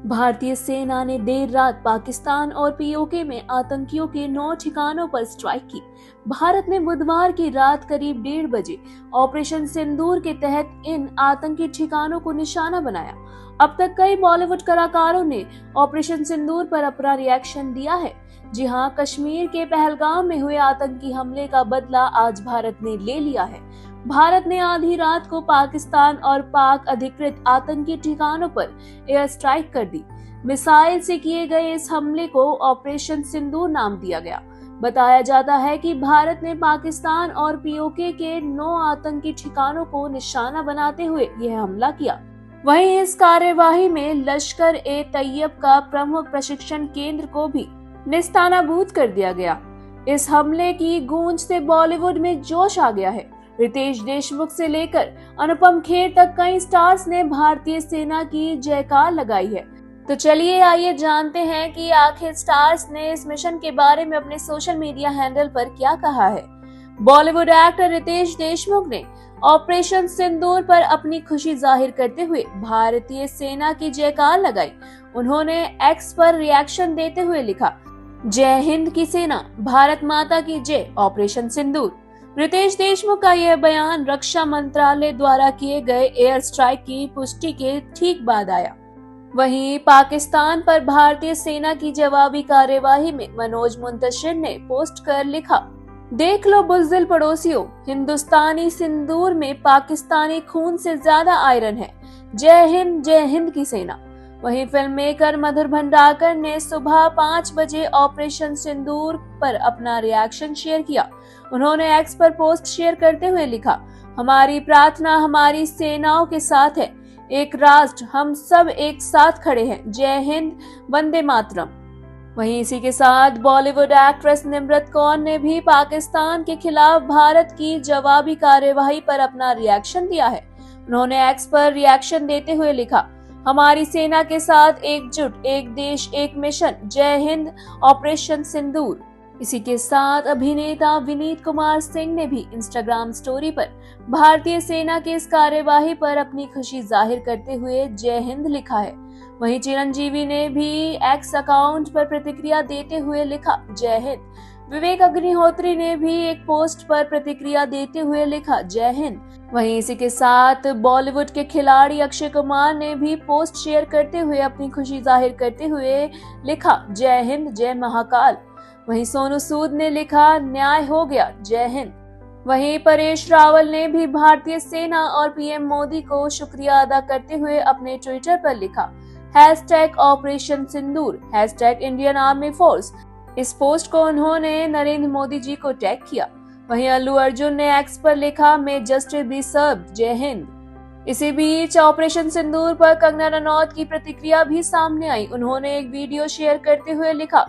भारतीय सेना ने देर रात पाकिस्तान और पीओके में आतंकियों के 9 ठिकानों पर स्ट्राइक की। भारत ने बुधवार की रात करीब 1:30 बजे ऑपरेशन सिंदूर के तहत इन आतंकी ठिकानों को निशाना बनाया। अब तक कई बॉलीवुड कलाकारों ने ऑपरेशन सिंदूर पर अपना रिएक्शन दिया है। जी हां, कश्मीर के पहलगाम में हुए आतंकी हमले का बदला आज भारत ने ले लिया है। भारत ने आधी रात को पाकिस्तान और पाक अधिकृत आतंकी ठिकानों पर एयर स्ट्राइक कर दी। मिसाइल से किए गए इस हमले को ऑपरेशन सिंदूर नाम दिया गया। बताया जाता है कि भारत ने पाकिस्तान और पीओके के 9 आतंकी ठिकानों को निशाना बनाते हुए यह हमला किया। वहीं इस कार्यवाही में लश्कर ए तैयब का प्रमुख प्रशिक्षण केंद्र को भी निस्तानाबूद कर दिया गया। इस हमले की गूंज से बॉलीवुड में जोश आ गया है। रितेश देशमुख से लेकर अनुपम खेर तक कई स्टार्स ने भारतीय सेना की जयकार लगाई है। तो चलिए आइए जानते हैं कि आखिर स्टार्स ने इस मिशन के बारे में अपने सोशल मीडिया हैंडल पर क्या कहा है। बॉलीवुड एक्टर रितेश देशमुख ने ऑपरेशन सिंदूर पर अपनी खुशी जाहिर करते हुए भारतीय सेना की जयकार लगाई। उन्होंने एक्स पर रिएक्शन देते हुए लिखा, जय हिंद की सेना, भारत माता की जय, ऑपरेशन सिंदूर। रितेश देशमुख का यह बयान रक्षा मंत्रालय द्वारा किए गए एयर स्ट्राइक की पुष्टि के ठीक बाद आया। वहीं पाकिस्तान पर भारतीय सेना की जवाबी कार्यवाही में मनोज मुंतशिर ने पोस्ट कर लिखा, देख लो बुज़दिल पड़ोसियों, हिंदुस्तानी सिंदूर में पाकिस्तानी खून से ज्यादा आयरन है। जय हिंद की सेना। वहीं फिल्म मेकर मधुर भंडारकर ने सुबह 5 बजे ऑपरेशन सिंदूर पर अपना रिएक्शन शेयर किया। उन्होंने एक्स पर पोस्ट शेयर करते हुए लिखा, हमारी प्रार्थना हमारी सेनाओं के साथ है, एक राष्ट्र, हम सब एक साथ खड़े हैं, जय हिंद, वंदे मातरम। वहीं इसी के साथ बॉलीवुड एक्ट्रेस निम्रत कौर ने भी पाकिस्तान के खिलाफ भारत की जवाबी कार्यवाही पर अपना रिएक्शन दिया है। उन्होंने एक्स पर रिएक्शन देते हुए लिखा, हमारी सेना के साथ एकजुट, एक देश एक मिशन, जय हिंद, ऑपरेशन सिंदूर। इसी के साथ अभिनेता विनीत कुमार सिंह ने भी इंस्टाग्राम स्टोरी पर भारतीय सेना की इस कार्यवाही पर अपनी खुशी जाहिर करते हुए जय हिंद लिखा है। वहीं चिरंजीवी ने भी एक्स अकाउंट पर प्रतिक्रिया देते हुए लिखा, जय हिंद। विवेक अग्निहोत्री ने भी एक पोस्ट पर प्रतिक्रिया देते हुए लिखा, जय हिंद। वहीं इसी के साथ बॉलीवुड के खिलाड़ी अक्षय कुमार ने भी पोस्ट शेयर करते हुए अपनी खुशी जाहिर करते हुए लिखा, जय हिंद, जय महाकाल। वहीं सोनू सूद ने लिखा, न्याय हो गया, जय हिंद। वहीं परेश रावल ने भी भारतीय सेना और पीएम मोदी को शुक्रिया अदा करते हुए अपने ट्विटर पर लिखा, ऑपरेशन सिंदूर, इंडियन आर्मी फोर्स। इस पोस्ट को उन्होंने नरेंद्र मोदी जी को टैग किया। वहीं अल्लू अर्जुन ने एक्स पर लिखा, मे जस्टिस बी सर्व्ड, जय हिंद। इसी बीच ऑपरेशन सिंदूर पर कंगना रनौत की प्रतिक्रिया भी सामने आई। उन्होंने एक वीडियो शेयर करते हुए लिखा,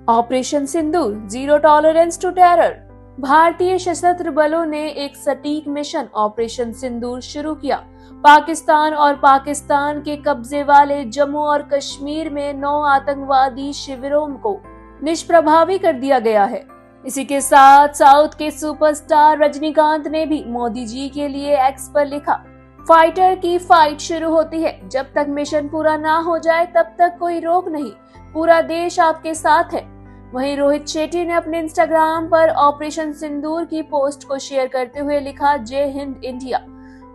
operation Sindoor, zero tolerance to terror. भारतीय सशस्त्र बलों ने एक सटीक मिशन ऑपरेशन सिंदूर शुरू किया। पाकिस्तान और पाकिस्तान के कब्जे वाले जम्मू और कश्मीर में 9 आतंकवादी शिविरों को निष्प्रभावी कर दिया गया है। इसी के साथ साउथ के सुपरस्टार रजनीकांत ने भी मोदी जी के लिए एक्स पर लिखा, फाइटर की फाइट शुरू होती है, जब तक मिशन पूरा ना हो जाए तब तक कोई रोक नहीं, पूरा देश आपके साथ है। वहीं रोहित शेट्टी ने अपने इंस्टाग्राम पर ऑपरेशन सिंदूर की पोस्ट को शेयर करते हुए लिखा, जय हिंद इंडिया।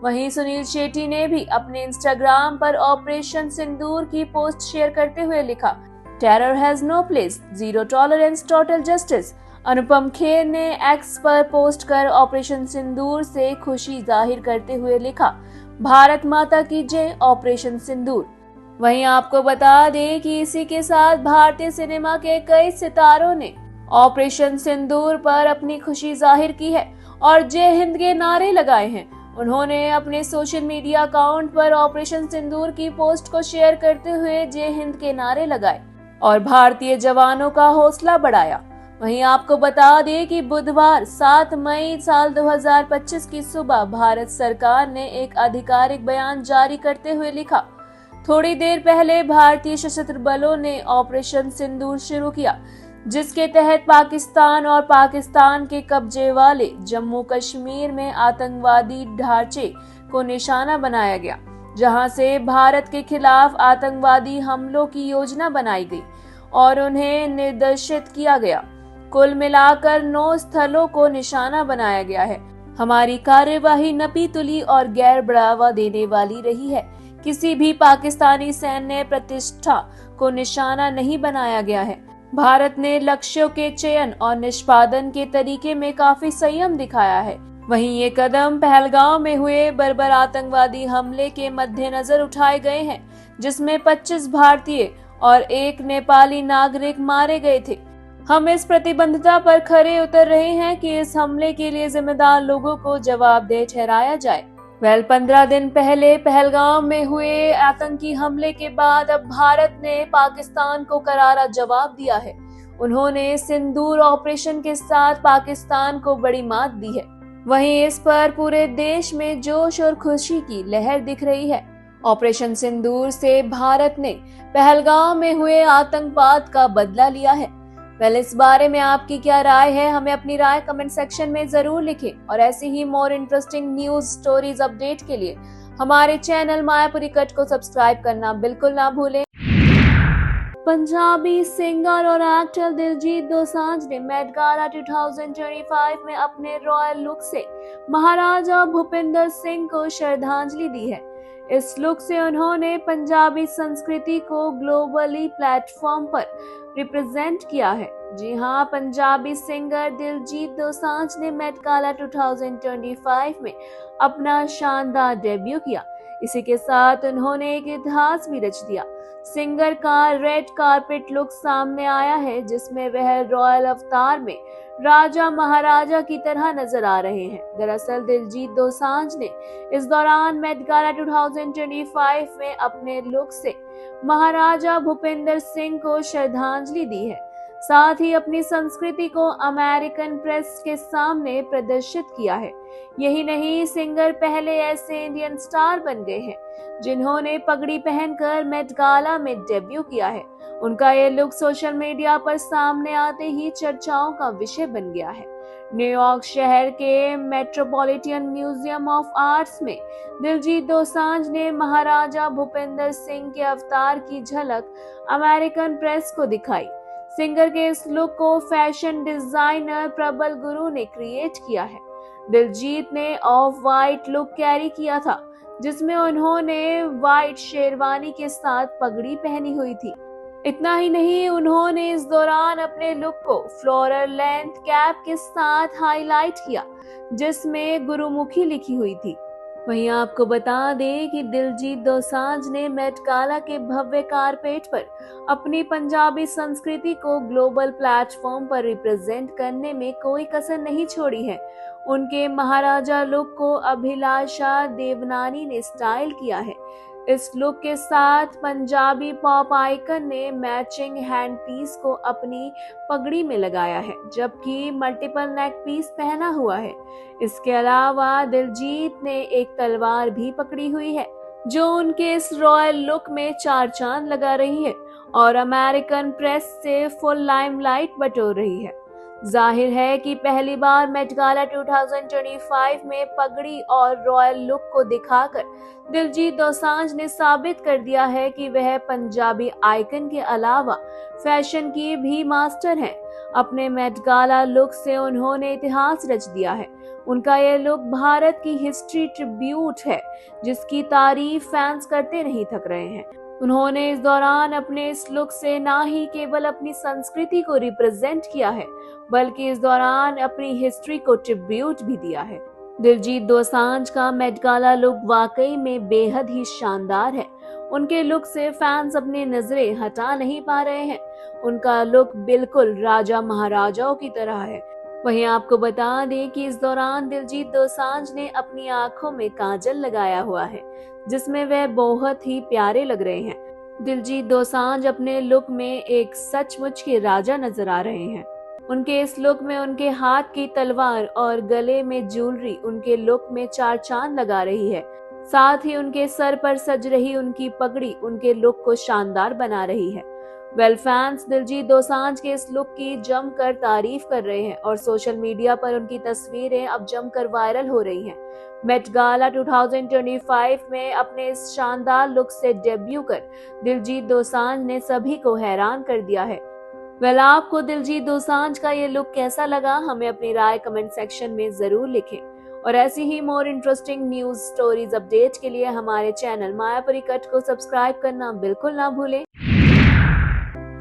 वहीं सुनील शेट्टी ने भी अपने इंस्टाग्राम पर ऑपरेशन सिंदूर की पोस्ट शेयर करते हुए लिखा, terror has no place, zero tolerance, total justice. Anupam Kher ने एक्स पर पोस्ट कर ऑपरेशन सिंदूर से खुशी जाहिर करते हुए लिखा, भारत माता की जय, ऑपरेशन सिंदूर। वहीं आपको बता दें कि इसी के साथ भारतीय सिनेमा के कई सितारों ने ऑपरेशन सिंदूर पर अपनी खुशी जाहिर की है और जय हिंद के नारे लगाए हैं। उन्होंने अपने सोशल मीडिया अकाउंट पर ऑपरेशन सिंदूर की पोस्ट को शेयर करते हुए जय हिंद के नारे लगाए और भारतीय जवानों का हौसला बढ़ाया। वहीं आपको बता दें कि बुधवार 7 मई साल 2025 की सुबह भारत सरकार ने एक आधिकारिक बयान जारी करते हुए लिखा, थोड़ी देर पहले भारतीय सशस्त्र बलों ने ऑपरेशन सिंदूर शुरू किया, जिसके तहत पाकिस्तान और पाकिस्तान के कब्जे वाले जम्मू कश्मीर में आतंकवादी ढांचे को निशाना बनाया गया। जहां से भारत के खिलाफ आतंकवादी हमलों की योजना बनाई गई और उन्हें निर्देशित किया गया। कुल मिलाकर 9 स्थलों को निशाना बनाया गया है। हमारी कार्यवाही नपी तुली और गैर बढ़ावा देने वाली रही है। किसी भी पाकिस्तानी सैन्य प्रतिष्ठा को निशाना नहीं बनाया गया है। भारत ने लक्ष्यों के चयन और निष्पादन के तरीके में काफी संयम दिखाया है। वहीं ये कदम पहलगांव में हुए बर्बर आतंकवादी हमले के मद्देनजर उठाए गए हैं, जिसमें 25 भारतीय और 1 नेपाली नागरिक मारे गए थे। हम इस प्रतिबद्धता पर खरे उतर रहे हैं कि इस हमले के लिए जिम्मेदार लोगों को जवाबदेह ठहराया जाए। 15 दिन पहले पहलगांव में हुए आतंकी हमले के बाद अब भारत ने पाकिस्तान को करारा जवाब दिया है। उन्होंने सिंदूर ऑपरेशन के साथ पाकिस्तान को बड़ी मात दी है। वहीं इस पर पूरे देश में जोश और खुशी की लहर दिख रही है। ऑपरेशन सिंदूर से भारत ने पहलगांव में हुए आतंकवाद का बदला लिया है। पहले इस बारे में आपकी क्या राय है, हमें अपनी राय कमेंट सेक्शन में जरूर लिखें और ऐसी ही more interesting news stories update के लिए हमारे चैनल मायापुरी कट को सब्सक्राइब करना बिल्कुल ना भूलें। पंजाबी सिंगर और एक्टर दिलजीत दोसांझ ने मेट गाला 2025 में अपने रॉयल लुक से महाराजा भूपिंदर सिंह को श्रद्धांजलि दी है। इस लुक से उन्होंने पंजाबी संस्कृति को ग्लोबली प्लेटफॉर्म पर रिप्रेजेंट किया है। जी हां, पंजाबी सिंगर दिलजीत दोसांझ ने मेट गाला 2025 में अपना शानदार डेब्यू किया। इसी के साथ उन्होंने एक इतिहास भी रच दिया। सिंगर का रेड कारपेट लुक सामने आया है, जिसमें वह रॉयल अवतार में राजा महाराजा की तरह नजर आ रहे हैं। दरअसल दिलजीत दोसांझ ने इस दौरान मेट गाला 2025 में अपने लुक से महाराजा भूपिंदर सिंह को श्रद्धांजलि दी है। साथ ही अपनी संस्कृति को अमेरिकन प्रेस के सामने प्रदर्शित किया है। यही नहीं, सिंगर पहले ऐसे इंडियन स्टार बन गए हैं जिन्होंने पगड़ी पहनकर मेट गाला में डेब्यू किया है। उनका ये लुक सोशल मीडिया पर सामने आते ही चर्चाओं का विषय बन गया है। न्यूयॉर्क शहर के मेट्रोपॉलिटन म्यूजियम ऑफ आर्ट्स में दिलजीत दोसांझ ने महाराजा भूपिंदर सिंह के अवतार की झलक अमेरिकन प्रेस को दिखाई। सिंगर के इस लुक को फैशन डिजाइनर प्रबल गुरु ने क्रिएट किया है। दिलजीत ने ऑफ वाइट लुक कैरी किया था, जिसमें उन्होंने वाइट शेरवानी के साथ पगड़ी पहनी हुई थी। इतना ही नहीं, उन्होंने इस दौरान अपने लुक को फ्लोरल लेंथ कैप के साथ हाईलाइट किया, जिसमें गुरुमुखी लिखी हुई थी। वहीं आपको बता दें कि दिलजीत दोसांझ ने मेट गाला के भव्य कारपेट पर अपनी पंजाबी संस्कृति को ग्लोबल प्लेटफॉर्म पर रिप्रेजेंट करने में कोई कसर नहीं छोड़ी है। उनके महाराजा लुक को अभिलाषा देवनानी ने स्टाइल किया है। इस लुक के साथ पंजाबी पॉप आइकन ने मैचिंग हैंड पीस को अपनी पगड़ी में लगाया है, जबकि मल्टीपल नेक पीस पहना हुआ है। इसके अलावा दिलजीत ने एक तलवार भी पकड़ी हुई है, जो उनके इस रॉयल लुक में 4 चांद लगा रही है और अमेरिकन प्रेस से फुल लाइमलाइट बटोर रही है। जाहिर है कि पहली बार मेट गाला 2025 में पगड़ी और रॉयल लुक को दिखाकर दिलजीत दोसांझ ने साबित कर दिया है कि वह पंजाबी आइकन के अलावा फैशन की भी मास्टर हैं। अपने मेट गाला लुक से उन्होंने इतिहास रच दिया है। उनका यह लुक भारत की हिस्ट्री ट्रिब्यूट है, जिसकी तारीफ फैंस करते नहीं थक रहे हैं। उन्होंने इस दौरान अपने इस लुक से ना ही केवल अपनी संस्कृति को रिप्रेजेंट किया है, बल्कि इस दौरान अपनी हिस्ट्री को ट्रिब्यूट भी दिया है। दिलजीत दोसांझ का मेट गाला लुक वाकई में बेहद ही शानदार है। उनके लुक से फैंस अपनी नजरें हटा नहीं पा रहे हैं। उनका लुक बिल्कुल राजा महाराजाओं की तरह है। वहीं आपको बता दें कि इस दौरान दिलजीत दोसांझ ने अपनी आंखों में काजल लगाया हुआ है, जिसमें वह बहुत ही प्यारे लग रहे हैं। दिलजीत दोसांझ अपने लुक में एक सचमुच के राजा नजर आ रहे हैं। उनके इस लुक में उनके हाथ की तलवार और गले में ज्वेलरी उनके लुक में 4 चांद लगा रही है। साथ ही उनके सर पर सज रही उनकी पगड़ी उनके लुक को शानदार बना रही है। फैंस दिलजीत दोसांझ के इस लुक की जमकर तारीफ कर रहे हैं और सोशल मीडिया पर उनकी तस्वीरें अब जमकर वायरल हो रही हैं। मेट गाला 2025 में अपने इस शानदार लुक से डेब्यू कर दिलजीत दोसांझ ने सभी को हैरान कर दिया है। आपको दिलजीत दोसांझ का ये लुक कैसा लगा? हमें अपनी राय कमेंट सेक्शन में जरूर लिखें और ऐसी ही more interesting news stories update के लिए हमारे चैनल मायापरी कट को सब्सक्राइब करना बिल्कुल ना भूलें।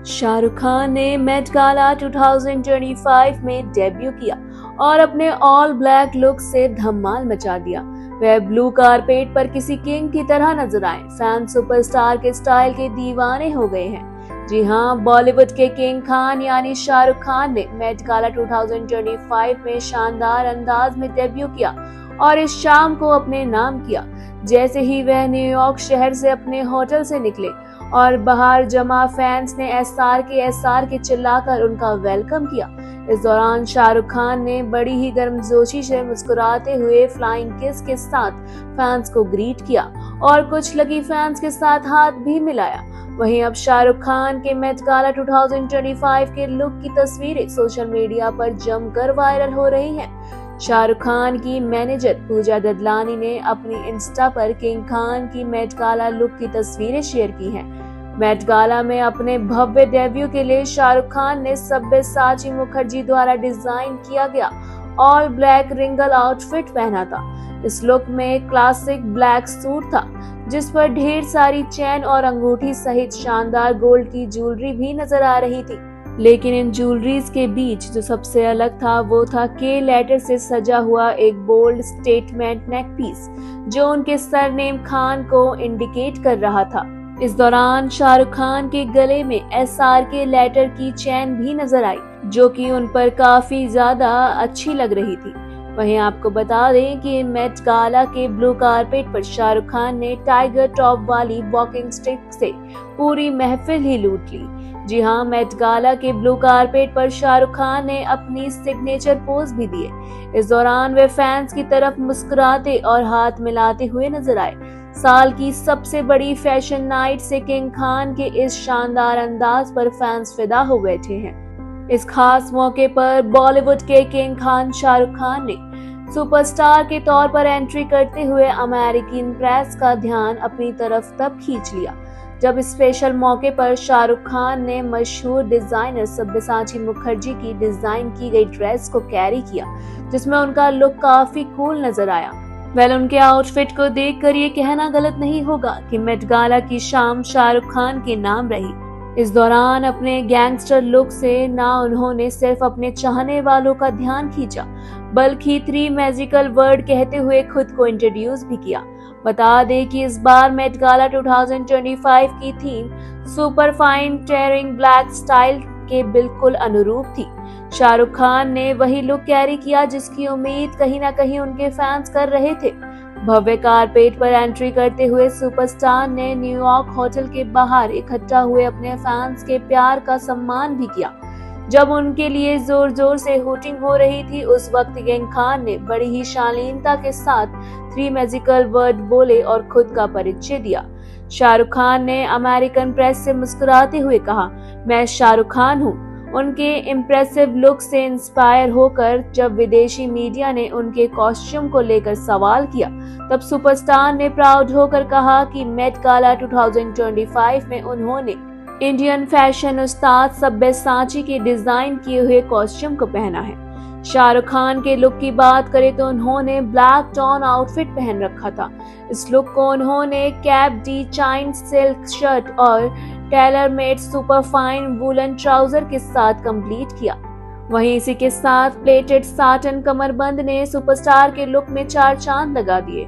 शाहरुख खान ने मेट गाला 2025 में डेब्यू किया और अपने ऑल ब्लैक लुक से धमाल मचा दिया। वह ब्लू कारपेट पर किसी किंग की तरह नजर आए। फैन सुपरस्टार के स्टाइल के दीवाने हो गए हैं। जी हाँ, बॉलीवुड के किंग खान यानी शाहरुख खान ने मेट गाला 2025 में शानदार अंदाज में डेब्यू किया और इस शाम को अपने नाम किया। जैसे ही वह न्यूयॉर्क शहर से अपने होटल से निकले और बाहर जमा फैंस ने एसआर के चिल्लाकर उनका वेलकम किया। इस दौरान शाहरुख खान ने बड़ी ही गर्मजोशी से मुस्कुराते हुए फ्लाइंग किस के साथ फैंस को ग्रीट किया और कुछ लकी फैंस के साथ हाथ भी मिलाया। वहीं अब शाहरुख खान के मेट गाला 2025 के लुक की तस्वीरें सोशल मीडिया पर जमकर वायरल हो रही हैं। शाहरुख खान की मैनेजर पूजा ददलानी ने अपनी इंस्टा पर किंग खान की मेट गाला लुक की तस्वीरें शेयर की हैं। मेट गाला में अपने भव्य डेब्यू के लिए शाहरुख खान ने सब्यसाची मुखर्जी द्वारा डिजाइन किया गया ऑल ब्लैक रिंगल आउटफिट पहना था। इस लुक में क्लासिक ब्लैक सूट था जिस पर ढेर सारी चेन और अंगूठी सहित शानदार गोल्ड की ज्वेलरी भी नजर आ रही थी। लेकिन इन ज्वेलरीज के बीच जो सबसे अलग था वो था के लेटर से सजा हुआ एक बोल्ड स्टेटमेंट नेक पीस जो उनके सरनेम खान को इंडिकेट कर रहा था। इस दौरान शाहरुख खान के गले में एसआर के लेटर की चेन भी नजर आई जो कि उन पर काफी ज्यादा अच्छी लग रही थी। वहीं आपको बता दें कि मेट गाला के ब्लू कारपेट पर शाहरुख खान ने टाइगर टॉप वाली वॉकिंग स्टिक से पूरी महफिल ही लूट ली। जी हाँ, मेट गाला के ब्लू कारपेट पर शाहरुख खान ने अपनी सिग्नेचर पोज भी दिए। इस दौरान वे फैंस की तरफ मुस्कुराते और हाथ मिलाते हुए नजर आए। साल की सबसे बड़ी फैशन नाइट से किंग खान के इस शानदार अंदाज पर फैंस फिदा हो बैठे हैं। इस खास मौके पर बॉलीवुड के किंग खान शाहरुख खान ने सुपरस्टार के तौर पर एंट्री करते हुए अमेरिकन प्रेस का ध्यान अपनी तरफ तब खींच लिया जब इस स्पेशल मौके पर शाहरुख खान ने मशहूर डिजाइनर सब्यसाची मुखर्जी की डिजाइन की गई ड्रेस को कैरी किया जिसमें उनका लुक काफी कूल नजर आया। उनके आउटफिट को देखकर ये कहना गलत नहीं होगा कि मेट गाला की शाम शाहरुख खान के नाम रही। इस दौरान अपने गैंगस्टर लुक से ना उन्होंने सिर्फ अपने चाहने वालों का ध्यान खींचा बल्कि 3 मैजिकल वर्ड कहते हुए खुद को इंट्रोड्यूस भी किया। बता दें कि इस बार मेट गाला 2025 की theme super fine tailoring black style के बिल्कुल अनुरूप थी। शाहरुख खान ने वही लुक कैरी किया जिसकी उम्मीद कहीं ना कहीं उनके फैंस कर रहे थे। भव्य कारपेट पर एंट्री करते हुए सुपरस्टार ने न्यूयॉर्क होटल के बाहर इकट्ठा हुए अपने फैंस के प्यार का सम्मान भी किया। जब उनके लिए जोर जोर से हुटिंग हो रही थी उस वक्त किंग खान ने बड़ी ही शालीनता के साथ 3 मैजिकल वर्ड बोले और खुद का परिचय दिया। शाहरुख खान ने अमेरिकन प्रेस से मुस्कुराते हुए कहा, मैं शाहरुख खान हूँ। उनके इम्प्रेसिव लुक से इंस्पायर होकर जब विदेशी मीडिया ने उनके कॉस्ट्यूम को लेकर सवाल किया तब सुपरस्टार ने प्राउड होकर कहा कि मेट गाला 2025 में उन्होंने इंडियन फैशन उस्ताद सब्यसाची के डिजाइन किए हुए कॉस्ट्यूम को पहना है। शाहरुख खान के लुक की बात करें तो उन्होंने ब्लैक टोन आउटफिट पहन रखा था। इस लुक को उन्होंने कैप डी चाइन सिल्क शर्ट और tailor made super fine woollen trouser के साथ कंप्लीट किया। वहीं इसी के साथ प्लेटेड साटन कमरबंद ने सुपरस्टार के लुक में 4 चांद लगा दिए।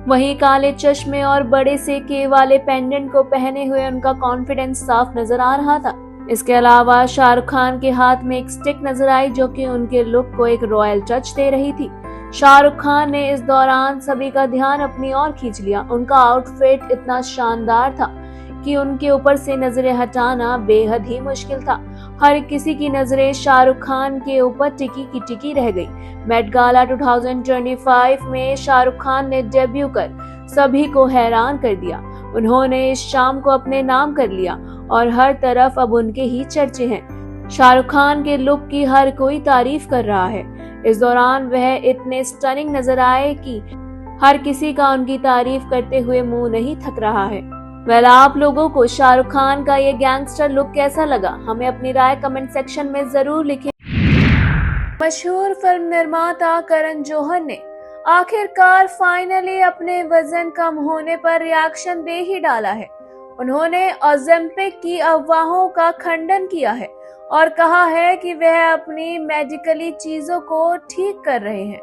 वहीं काले चश्मे और बड़े से के वाले पेंडेंट को पहने हुए उनका कॉन्फिडेंस साफ नजर आ रहा था। इसके अलावा शाहरुख खान के हाथ में एक स्टिक नजर आई जो कि उनके लुक को एक रॉयल टच दे रही थी। शाहरुख खान ने इस दौरान सभी का ध्यान अपनी ओर खींच लिया। उनका आउटफिट इतना शानदार था कि उनके ऊपर से नजरें हटाना बेहद ही मुश्किल था। हर किसी की नजरें शाहरुख खान के ऊपर टिकी की टिकी रह गई। मेट गाला 2025 में शाहरुख खान ने डेब्यू कर सभी को हैरान कर दिया। उन्होंने इस शाम को अपने नाम कर लिया और हर तरफ अब उनके ही चर्चे हैं। शाहरुख खान के लुक की हर कोई तारीफ कर रहा है। इस दौरान वह इतने स्टनिंग नजर आए कि हर किसी का उनकी तारीफ करते हुए मुंह नहीं थक रहा है। वेल, आप लोगों को शाहरुख खान का ये गैंगस्टर लुक कैसा लगा? हमें अपनी राय कमेंट सेक्शन में जरूर लिखें। मशहूर फिल्म निर्माता करण जौहर ने आखिरकार फाइनली अपने वजन कम होने पर रिएक्शन दे ही डाला है। उन्होंने ओजेम्पिक की अफवाहों का खंडन किया है और कहा है कि वह अपनी मेडिकली चीजों को ठीक कर रहे हैं।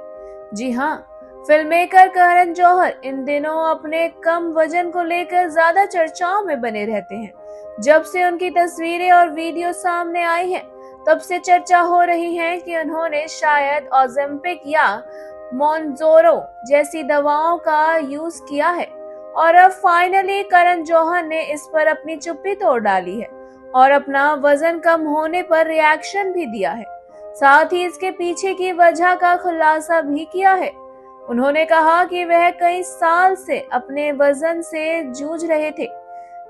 जी हाँ, फिल्म मेकर करण जौहर इन दिनों अपने कम वजन को लेकर ज्यादा चर्चाओं में बने रहते हैं। जब से उनकी तस्वीरें और वीडियो सामने आई हैं, तब से चर्चा हो रही है कि उन्होंने शायद ओजेम्पिक या मोनजोरो जैसी दवाओं का यूज किया है। और अब फाइनली करण जौहर ने इस पर अपनी चुप्पी तोड़ डाली है और अपना वजन कम होने पर रिएक्शन भी दिया है। साथ ही इसके पीछे की वजह का खुलासा भी किया है। उन्होंने कहा कि वह कई साल से अपने वजन से जूझ रहे थे।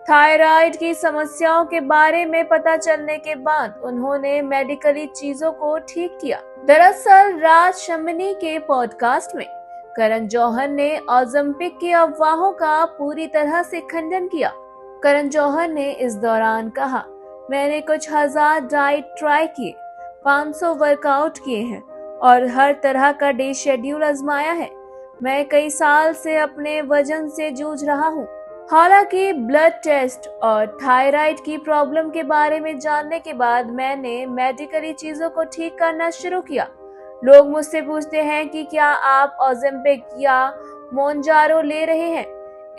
थायराइड की समस्याओं के बारे में पता चलने के बाद उन्होंने मेडिकली चीजों को ठीक किया। दरअसल राज शमनी के पॉडकास्ट में करण जौहर ने ओजेम्पिक की अफवाहों का पूरी तरह से खंडन किया। करण जौहर ने इस दौरान कहा, मैंने कुछ हजार डाइट ट्राई किए, 500 वर्कआउट किए हैं और हर तरह का डे शेड्यूल आजमाया है। मैं कई साल से अपने वजन से जूझ रहा हूँ। हालांकि ब्लड टेस्ट और थायराइड की प्रॉब्लम के बारे में जानने के बाद मैंने मेडिकली चीजों को ठीक करना शुरू किया। लोग मुझसे पूछते हैं कि क्या आप ओजेम्पिक या मोनजारो ले रहे हैं।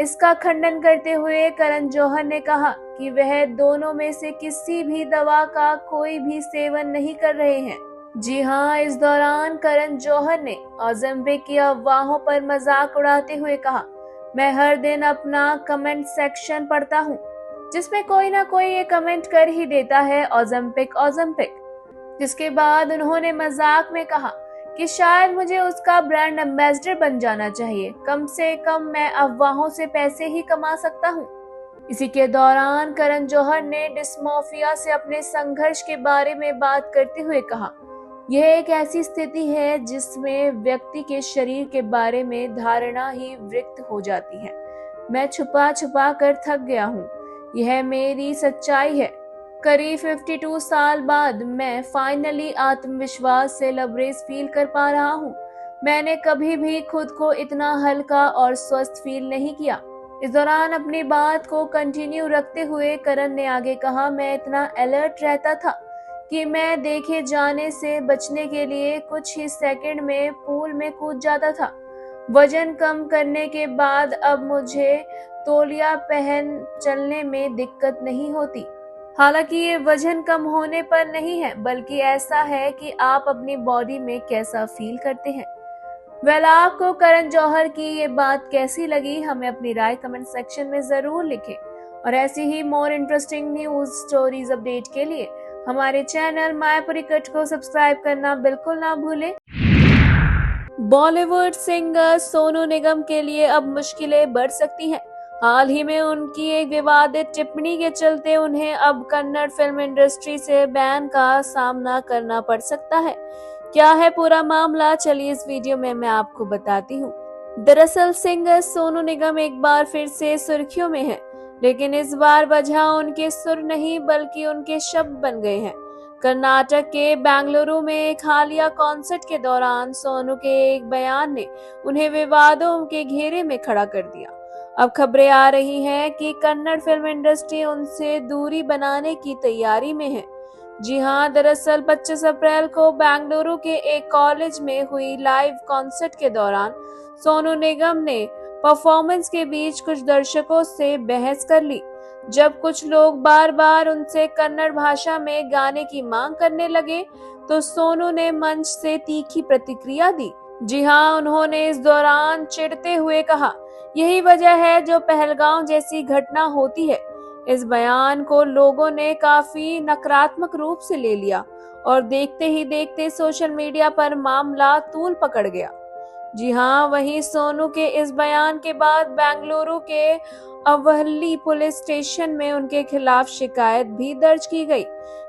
इसका खंडन करते हुए करण जौहर ने कहा कि वह दोनों में से किसी भी दवा का कोई भी सेवन नहीं कर रहे हैं। जी हाँ, इस दौरान करण जौहर ने ओजेम्पिक की अफवाहों पर मजाक उड़ाते हुए कहा, मैं हर दिन अपना कमेंट सेक्शन पढ़ता हूँ, जिसमें कोई ना कोई ये कमेंट कर ही देता है ओजेम्पिक ओजेम्पिक। जिसके बाद उन्होंने मजाक में कहा कि शायद मुझे उसका ब्रांड एम्बेसडर बन जाना चाहिए, कम से कम मैं अफवाहों से पैसे ही कमा सकता हूँ। इसी के दौरान करण जौहर ने डिस्मोर्फिया से अपने संघर्ष के बारे में बात करते हुए कहा, यह एक ऐसी स्थिति है जिसमें व्यक्ति के शरीर के बारे में धारणा ही विकृत हो जाती है। मैं छुपा छुपा कर थक गया हूँ, यह मेरी सच्चाई है। करीब 52 साल बाद मैं फाइनली आत्मविश्वास से लबरेज फील कर पा रहा हूँ। मैंने कभी भी खुद को इतना हल्का और स्वस्थ फील नहीं किया। इस दौरान अपनी बात को कंटिन्यू रखते हुए करण ने आगे कहा, मैं इतना अलर्ट रहता था कि मैं देखे जाने से बचने के लिए कुछ ही सेकंड में पूल में कूद जाता था। वजन कम करने के बाद अब मुझे तौलिया पहन चलने में दिक्कत नहीं होती। हालांकि ये वजन कम होने पर नहीं है, बल्कि ऐसा है कि आप अपनी बॉडी में कैसा फील करते हैं। वेल, आपको करण जौहर की ये बात कैसी लगी? हमें अपनी राय कमेंट सेक्शन में जरूर लिखें और ऐसी ही more interesting news stories update के लिए हमारे चैनल मायापुरी कट को सब्सक्राइब करना बिल्कुल ना भूलें। बॉलीवुड सिंगर सोनू निगम के लिए अब मुश्किलें बढ़ सकती हैं। हाल ही में उनकी एक विवादित टिप्पणी के चलते उन्हें अब कन्नड़ फिल्म इंडस्ट्री से बैन का सामना करना पड़ सकता है। क्या है पूरा मामला, चलिए इस वीडियो में मैं आपको बताती हूँ। दरअसल सिंगर सोनू निगम एक बार फिर से सुर्खियों में है, लेकिन इस बार वजह उनके सुर नहीं बल्कि उनके शब्द बन गए हैं। कर्नाटक के बेंगलुरु में एक हालिया कॉन्सर्ट के दौरान सोनू के एक बयान ने उन्हें विवादों के घेरे में खड़ा कर दिया। अब खबरें आ रही हैं कि कन्नड़ फिल्म इंडस्ट्री उनसे दूरी बनाने की तैयारी में है। जी हाँ, दरअसल 25 अप्रैल को बेंगलुरु के एक कॉलेज में हुई लाइव कॉन्सर्ट के दौरान सोनू निगम ने परफॉर्मेंस के बीच कुछ दर्शकों से बहस कर ली। जब कुछ लोग बार बार उनसे कन्नड़ भाषा में गाने की मांग करने लगे तो सोनू ने मंच से तीखी प्रतिक्रिया दी। जी हाँ, उन्होंने इस दौरान चिढ़ते हुए कहा, यही वजह है जो पहलगांव जैसी घटना होती है। इस बयान को लोगों ने काफी नकारात्मक रूप से ले लिया और देखते ही देखते सोशल मीडिया पर मामला तूल पकड़ गया। जी हाँ, वहीं सोनू के इस बयान के बाद बेंगलुरु के अवहल्ली पुलिस स्टेशन में उनके खिलाफ शिकायत भी दर्ज की गई।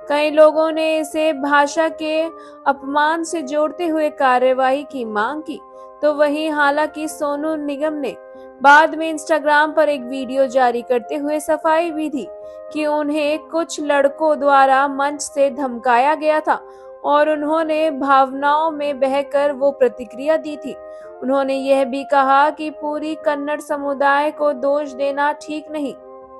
कई लोगों ने इसे भाषा के अपमान से जोड़ते हुए कार्यवाही की मांग की। तो वहीं हालांकि सोनू निगम ने बाद में इंस्टाग्राम पर एक वीडियो जारी करते हुए सफाई भी दी कि उन्हें कुछ लड़कों द्वारा मंच से धमकाया गया था और उन्होंने भावनाओं में बहकर वो प्रतिक्रिया दी थी। उन्होंने यह भी कहा कि पूरी कन्नड़ समुदाय को दोष देना ठीक नहीं।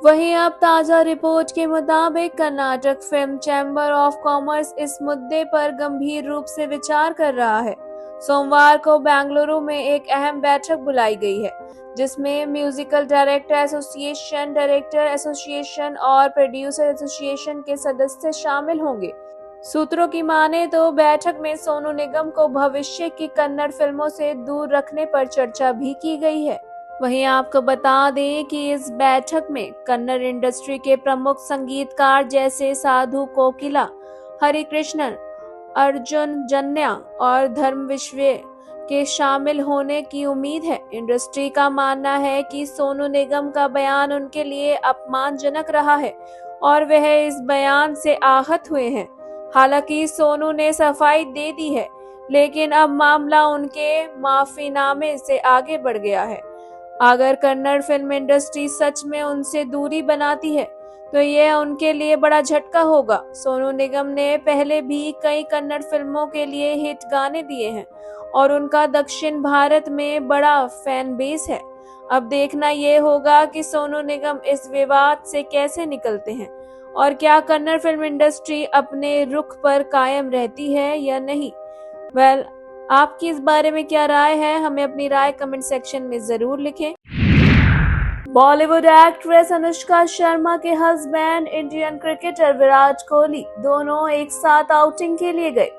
वहीं अब ताजा रिपोर्ट के मुताबिक Karnataka film chamber of commerce इस मुद्दे पर गंभीर रूप से विचार कर रहा है। सोमवार को बेंगलुरु में एक अहम बैठक बुलाई गई है जिसमें म्यूजिकल डायरेक्टर एसोसिएशन और प्रोड्यूसर एसोसिएशन के सदस्य शामिल होंगे। सूत्रों की माने तो बैठक में सोनू निगम को भविष्य की कन्नड़ फिल्मों से दूर रखने पर चर्चा भी की गई है। वहीं आपको बता दें कि इस बैठक में कन्नड़ इंडस्ट्री के प्रमुख संगीतकार जैसे साधु कोकिला, हरिकृष्णन, अर्जुन जन्या और धर्म विश्व के शामिल होने की उम्मीद है। इंडस्ट्री का मानना है कि सोनू निगम का बयान उनके लिए अपमानजनक रहा है और वह इस बयान से आहत हुए हैं। हालांकि सोनू ने सफाई दे दी है, लेकिन अब मामला उनके माफीनामे से आगे बढ़ गया है। अगर कन्नड़ फिल्म इंडस्ट्री सच में उनसे दूरी बनाती है तो यह उनके लिए बड़ा झटका होगा। सोनू निगम ने पहले भी कई कन्नड़ फिल्मों के लिए हिट गाने दिए हैं और उनका दक्षिण भारत में बड़ा फैन बेस है। अब देखना यह होगा कि सोनू निगम इस विवाद से कैसे निकलते हैं और क्या कन्नड़ फिल्म इंडस्ट्री अपने रुख पर कायम रहती है या नहीं। आपकी इस बारे में क्या राय है, हमें अपनी राय कमेंट सेक्शन में जरूर लिखें। बॉलीवुड एक्ट्रेस अनुष्का शर्मा के husband Indian cricketer Virat Kohli दोनों एक साथ आउटिंग के लिए गए।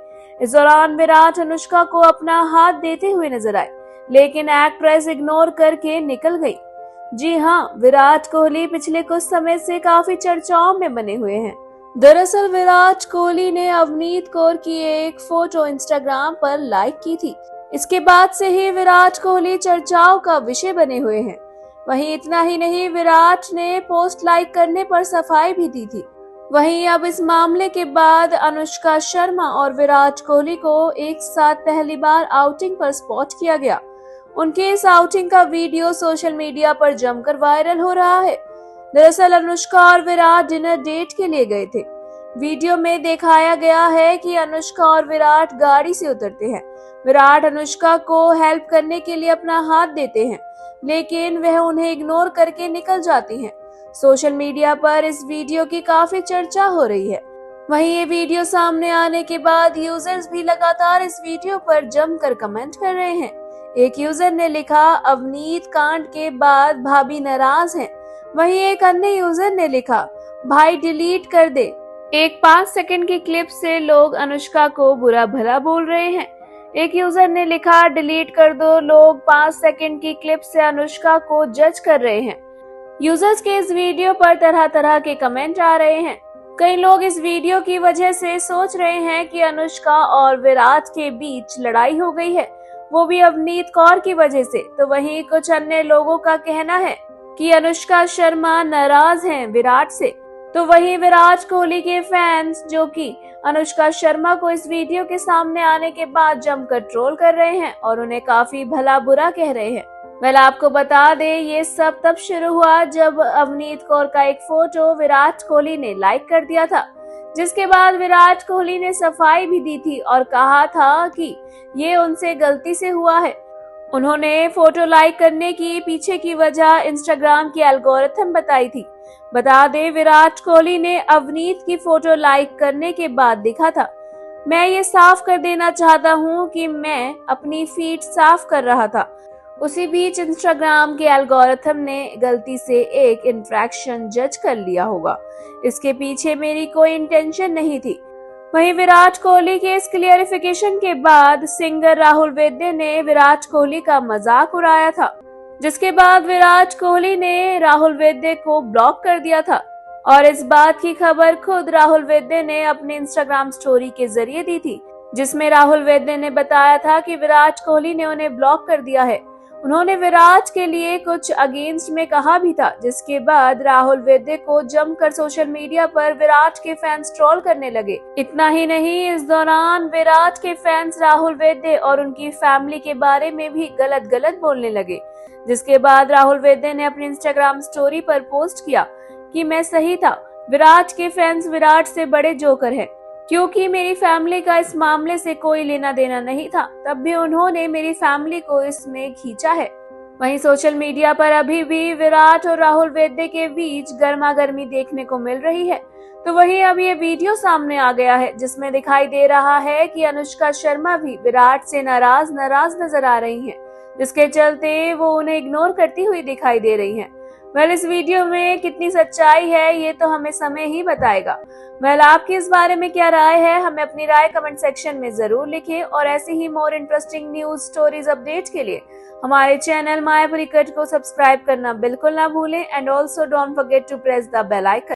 इस दौरान विराट अनुष्का को अपना हाथ देते हुए नजर आए, लेकिन एक्ट्रेस इग्नोर करके निकल गई। जी हाँ, विराट कोहली पिछले कुछ समय से काफी चर्चाओं में बने हुए हैं। दरअसल विराट कोहली ने अवनीत कौर की एक फोटो इंस्टाग्राम पर लाइक की थी। इसके बाद से ही विराट कोहली चर्चाओं का विषय बने हुए हैं। वहीं इतना ही नहीं, विराट ने पोस्ट लाइक करने पर सफाई भी दी थी। वहीं अब इस मामले के बाद अनुष्का शर्मा और विराट कोहली को एक साथ पहली बार आउटिंग पर स्पॉट किया गया। उनके इस आउटिंग का वीडियो सोशल मीडिया पर जमकर वायरल हो रहा है। दरअसल अनुष्का और विराट डिनर डेट के लिए गए थे। वीडियो में दिखाया गया है कि अनुष्का और विराट गाड़ी से उतरते हैं। विराट अनुष्का को हेल्प करने के लिए अपना हाथ देते हैं, लेकिन वह उन्हें इग्नोर करके निकल जाती हैं। सोशल मीडिया पर इस वीडियो की काफी चर्चा हो रही है। वहीं ये वीडियो सामने आने के बाद यूजर्स भी लगातार इस वीडियो पर जमकर कमेंट कर रहे हैं। एक यूजर ने लिखा, अवनीत कांड के बाद भाभी नाराज हैं। वहीं एक अन्य यूजर ने लिखा, भाई डिलीट कर दे। एक 5 सेकंड की क्लिप से लोग अनुष्का को बुरा भला बोल रहे हैं। एक यूजर ने लिखा, डिलीट कर दो, लोग 5 सेकंड की क्लिप से अनुष्का को जज कर रहे हैं। यूजर्स के इस वीडियो पर तरह तरह के कमेंट आ रहे हैं। कई लोग इस वीडियो की वजह से सोच रहे हैं कि अनुष्का और विराट के बीच लड़ाई हो गई है, वो भी अवनीत कौर की वजह से। तो वहीं कुछ अन्य लोगों का कहना है कि अनुष्का शर्मा नाराज हैं विराट से। तो वहीं विराट कोहली के फैंस जो कि अनुष्का शर्मा को इस वीडियो के सामने आने के बाद जमकर ट्रोल कर रहे हैं और उन्हें काफी भला बुरा कह रहे हैं। आपको बता दें, ये सब तब शुरू हुआ जब अवनीत कौर का एक फोटो विराट कोहली ने लाइक कर दिया था, जिसके बाद विराट कोहली ने सफाई भी दी थी और कहा था कि ये उनसे गलती से हुआ है। उन्होंने फोटो लाइक करने की पीछे की वजह इंस्टाग्राम की एल्गोरिथम बताई थी। बता दें, विराट कोहली ने अवनीत की फोटो लाइक करने के बाद लिखा था, मैं ये साफ कर देना चाहता हूँ कि मैं अपनी फीड साफ कर रहा था। उसी बीच इंस्टाग्राम के एल्गोरिथम ने गलती से एक इंफ्रैक्शन जज कर लिया होगा। इसके पीछे मेरी कोई इंटेंशन नहीं थी। वहीं विराट कोहली के इस क्लियरिफिकेशन के बाद सिंगर राहुल वैद्य ने विराट कोहली का मजाक उड़ाया था, जिसके बाद विराट कोहली ने राहुल वैद्य को ब्लॉक कर दिया था। और इस बात की खबर खुद राहुल वैद्य ने अपने इंस्टाग्राम स्टोरी के जरिए दी थी। जिसमें राहुल वैद्य ने बताया था कि विराट कोहली ने उन्हें ब्लॉक कर दिया है। उन्होंने विराट के लिए कुछ अगेंस्ट में कहा भी था, जिसके बाद राहुल वैद्य को जमकर सोशल मीडिया पर विराट के फैंस ट्रोल करने लगे। इतना ही नहीं, इस दौरान विराट के फैंस राहुल वैद्य और उनकी फैमिली के बारे में भी गलत गलत बोलने लगे, जिसके बाद राहुल वैद्य ने अपनी इंस्टाग्राम स्टोरी पर पोस्ट किया कि मैं सही था, विराट के फैंस विराट से बड़े जोकर हैं, क्योंकि मेरी फैमिली का इस मामले से कोई लेना देना नहीं था, तब भी उन्होंने मेरी फैमिली को इसमें खींचा है। वहीं सोशल मीडिया पर अभी भी विराट और राहुल वैद्य के बीच गर्मा गर्मी देखने को मिल रही है। तो वहीं अब ये वीडियो सामने आ गया है, जिसमें दिखाई दे रहा है कि अनुष्का शर्मा भी विराट से नाराज नजर आ रही हैं, जिसके चलते वो उन्हें इग्नोर करती हुई दिखाई दे रही हैं। इस वीडियो में कितनी सच्चाई है ये तो हमें समय ही बताएगा। आपकी इस बारे में क्या राय है, हमें अपनी राय कमेंट सेक्शन में जरूर लिखें और ऐसे ही more interesting news stories update के लिए हमारे चैनल मायापुरी कट को सब्सक्राइब करना बिल्कुल ना भूलें and also don't forget to press the bell icon.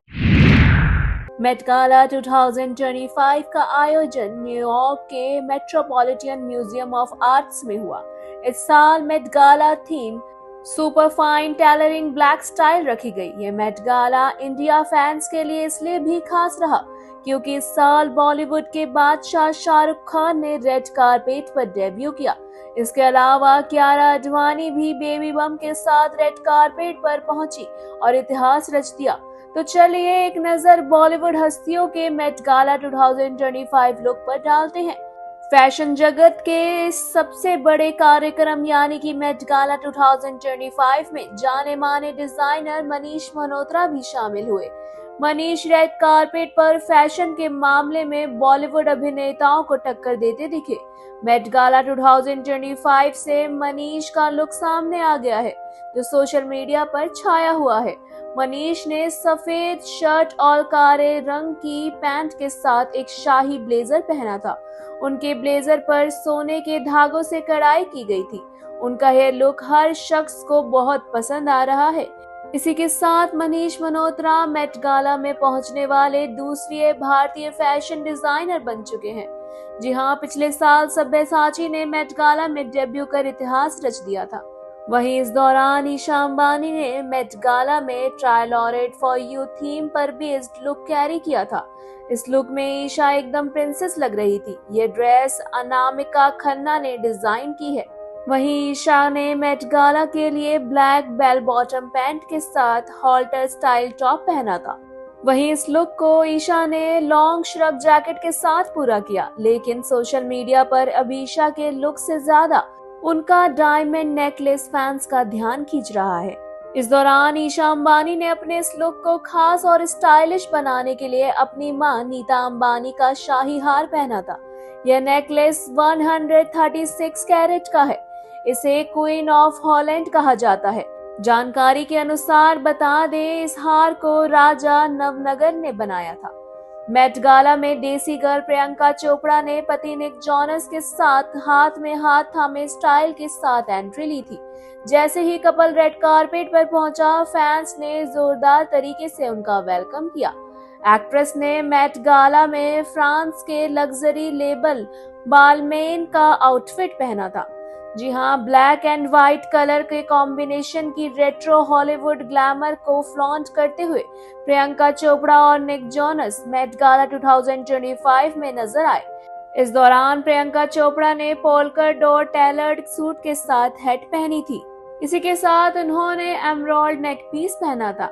Met Gala 2025 का आयोजन न्यूयॉर्क के मेट्रोपॉलिटन म्यूजियम ऑफ आर्ट्स में हुआ। इस साल Met Gala theme super fine tailoring black style रखी गई। ये मेट गाला इंडिया फैंस के लिए इसलिए भी खास रहा क्योंकि इस साल बॉलीवुड के बादशाह शाहरुख खान ने रेड कारपेट पर डेब्यू किया। इसके अलावा कियारा आडवाणी भी बेबी बम के साथ रेड कारपेट पर पहुंची और इतिहास रच दिया। तो चलिए एक नजर बॉलीवुड हस्तियों के मेट गाला 2025 लुक पर डालते हैं। फैशन जगत के सबसे बड़े कार्यक्रम यानी कि मेट गाला 2025 में जाने माने डिजाइनर मनीष मल्होत्रा भी शामिल हुए। मनीष रेड कारपेट पर फैशन के मामले में बॉलीवुड अभिनेताओं को टक्कर देते दिखे। मेट गाला 2025 से मनीष का लुक सामने आ गया है, जो सोशल मीडिया पर छाया हुआ है। मनीष ने सफेद शर्ट और काले रंग की पैंट के साथ एक शाही ब्लेजर पहना था। उनके ब्लेजर पर सोने के धागों से कढ़ाई की गई थी। उनका यह लुक हर शख्स को बहुत पसंद आ रहा है। इसी के साथ मनीष मल्होत्रा मेट गाला में पहुंचने वाले दूसरे भारतीय फैशन डिजाइनर बन चुके हैं। जी हां, पिछले साल सब्यसाची ने मेट गाला में डेब्यू कर इतिहास रच दिया था। वहीं इस दौरान ईशा अंबानी ने मेट गाला में try laureate for you theme पर बेस्ड लुक कैरी किया था। इस लुक में ईशा एकदम प्रिंसेस लग रही थी। ये ड्रेस अनामिका खन्ना ने डिजाइन की है। वहीं ईशा ने मेट गाला के लिए ब्लैक बेल बॉटम पैंट के साथ हॉल्टर स्टाइल टॉप पहना था। वहीं इस लुक को ईशा ने लॉन्ग श्रग जैकेट के साथ पूरा किया, लेकिन सोशल मीडिया पर अब ईशा के लुक से ज्यादा उनका डायमंड नेकलेस फैंस का ध्यान खींच रहा है। इस दौरान ईशा अंबानी ने अपने इस लुक को खास और स्टाइलिश बनाने के लिए अपनी मां नीता अंबानी का शाही हार पहना था। यह नेकलेस 136 कैरेट का है। इसे क्वीन ऑफ हॉलैंड कहा जाता है। जानकारी के अनुसार बता दें, इस हार को राजा नवनगर ने बनाया था। मेट गाला में देसी गर्ल प्रियंका चोपड़ा ने पति निक जोनस के साथ हाथ में हाथ थामे स्टाइल के साथ एंट्री ली थी। जैसे ही कपल रेड कारपेट पर पहुंचा, फैंस ने जोरदार तरीके से उनका वेलकम किया। एक्ट्रेस ने मेट गाला में फ्रांस के लग्जरी लेबल बालमेन का आउटफिट पहना था। जी हाँ, ब्लैक एंड व्हाइट कलर के कॉम्बिनेशन की रेट्रो हॉलीवुड ग्लैमर को फ्लॉन्ट करते हुए प्रियंका चोपड़ा और निक जोनस मेट गाला 2025 में नजर आए। इस दौरान प्रियंका चोपड़ा ने पोल्का डॉट टेलर्ड सूट के साथ हैट पहनी थी। इसी के साथ उन्होंने एमराल्ड नेक पीस पहना था।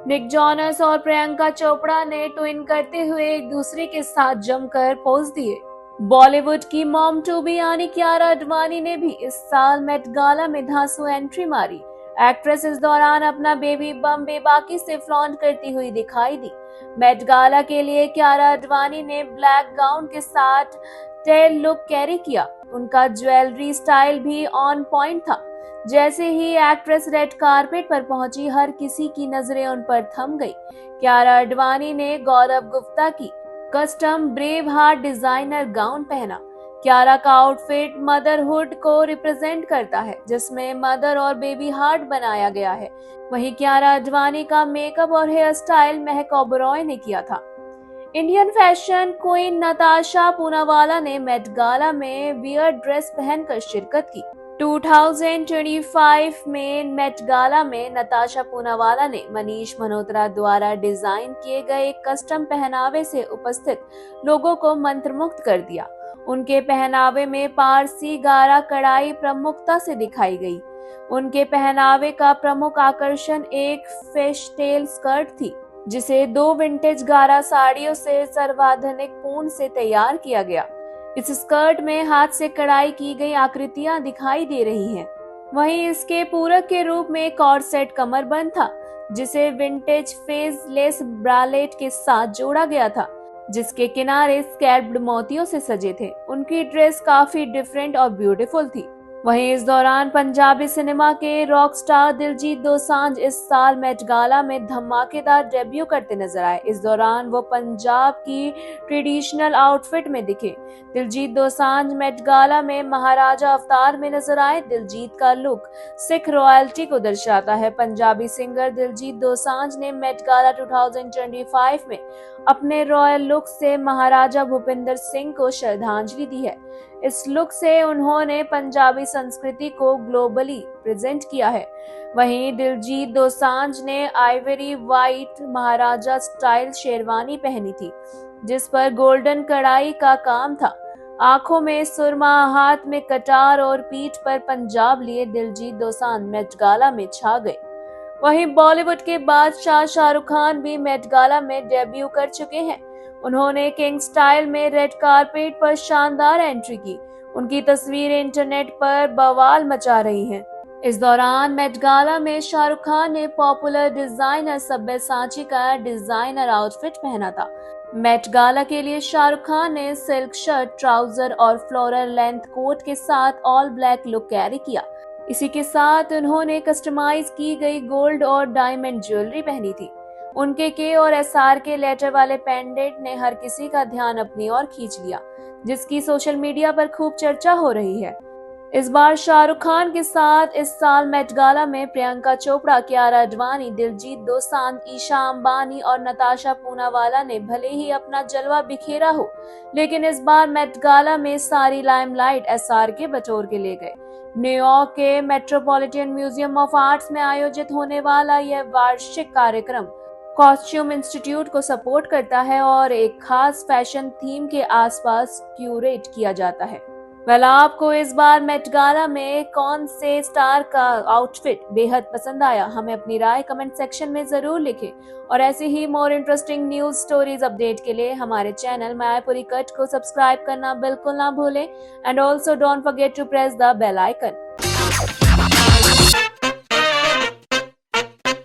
निक जोनस और प्रियंका चोपड़ा ने ट्विन करते हुए एक दूसरे के साथ जमकर पोज दिए। बॉलीवुड की मॉम टू बी यानी कियारा आडवाणी ने भी इस साल मेट गाला में धांसू एंट्री मारी। एक्ट्रेस इस दौरान अपना बेबी बम बेबाकी से फ्लॉन्ट करती हुई दिखाई दी। मेट गाला के लिए कियारा आडवाणी ने ब्लैक गाउन के साथ टेल लुक कैरी किया। उनका ज्वेलरी स्टाइल भी ऑन पॉइंट था। जैसे ही एक्ट्रेस रेड कारपेट पर पहुंची, हर किसी की नजरें उन पर थम गई। कियारा आडवाणी ने गौरव गुप्ता की custom brave heart designer gown पहना। कियारा का आउटफिट मदरहुड को रिप्रेजेंट करता है, जिसमें मदर और बेबी हार्ट बनाया गया है। वहीं कियारा आडवाणी का मेकअप और हेयर स्टाइल महक ओबरॉय ने किया था। Indian fashion queen Natasha Poonawalla ने मेट गाला में वियर्ड ड्रेस पहनकर शिरकत की। 2025 में मेट गाला में नताशा पूनावाला ने मनीष मल्होत्रा द्वारा डिजाइन किए गए एक कस्टम पहनावे से उपस्थित लोगों को मंत्रमुग्ध कर दिया। उनके पहनावे में पारसी गारा कढ़ाई प्रमुखता से दिखाई गई। उनके पहनावे का प्रमुख आकर्षण एक फिशटेल स्कर्ट थी, जिसे 2 विंटेज गारा साड़ियों से सर्वाधुनिक पूर्ण से तैयार किया गया। इस स्कर्ट में हाथ से कढ़ाई की गई आकृतियां दिखाई दे रही हैं। वहीं इसके पूरक के रूप में एक और सेट कमरबंद था, जिसे विंटेज फेज लेस ब्रालेट के साथ जोड़ा गया था, जिसके किनारे स्कैल्प्ड मोतियों से सजे थे। उनकी ड्रेस काफी डिफरेंट और ब्यूटीफुल थी। वहीं इस दौरान पंजाबी सिनेमा के रॉक स्टार दिलजीत दोसांझ इस साल मेट गाला में धमाकेदार डेब्यू करते नजर आए। इस दौरान वो पंजाब की ट्रेडिशनल आउटफिट में दिखे। दिलजीत दोसांझ मेट गाला में महाराजा अवतार में नजर आए। दिलजीत का लुक सिख रॉयल्टी को दर्शाता है। पंजाबी सिंगर दिलजीत दोसांझ ने मेट गाला 2025 में अपने रॉयल लुक से महाराजा भूपिंदर सिंह को श्रद्धांजलि दी है। इस लुक से उन्होंने पंजाबी संस्कृति को ग्लोबली प्रेजेंट किया है। वहीं दिलजीत दोसांझ ने आइवरी व्हाइट महाराजा स्टाइल शेरवानी पहनी थी, जिस पर गोल्डन कढ़ाई का काम था। आंखों में सुरमा, हाथ में कटार और पीठ पर पंजाब लिए दिलजीत दोसांझ मेट गाला में छा गए। वहीं बॉलीवुड के बादशाह शाहरुख खान भी मेट गाला में डेब्यू कर चुके हैं। उन्होंने किंग स्टाइल में रेड कारपेट पर शानदार एंट्री की। उनकी तस्वीरें इंटरनेट पर बवाल मचा रही हैं। इस दौरान मेट गाला में शाहरुख खान ने पॉपुलर डिजाइनर सब्यसाची का डिजाइनर आउटफिट पहना था। मेट गाला के लिए शाहरुख खान ने सिल्क शर्ट, ट्राउजर और फ्लोरल लेंथ कोट के साथ ऑल ब्लैक लुक कैरी किया। इसी के साथ उन्होंने कस्टमाइज की गई गोल्ड और डायमंड ज्वेलरी पहनी थी। उनके के और एसआर के लेटर वाले पेंडेंट ने हर किसी का ध्यान अपनी ओर खींच लिया, जिसकी सोशल मीडिया पर खूब चर्चा हो रही है। इस बार शाहरुख खान के साथ इस साल मेट गाला में प्रियंका चोपड़ा, कियारा आडवाणी, दिलजीत दोसांझ, ईशा अंबानी और नताशा पूनावाला ने भले ही अपना जलवा बिखेरा हो, लेकिन इस बार मेट गाला में सारी लाइमलाइट एसआर के बटोर के ले गए। न्यूयॉर्क के मेट्रोपॉलिटन म्यूजियम ऑफ आर्ट्स में आयोजित होने वाला यह वार्षिक कार्यक्रम कॉस्ट्यूम इंस्टीट्यूट को सपोर्ट करता है और एक खास फैशन थीम के आसपास क्यूरेट किया जाता है। आपको इस बार मेट गाला में कौन से स्टार का आउटफिट बेहद पसंद आया? हमें अपनी राय कमेंट सेक्शन में जरूर लिखें और ऐसे ही more interesting news stories update के लिए हमारे चैनल मायापुरी कट को सब्सक्राइब करना बिल्कुल ना भूलें and also don't forget to press the bell icon.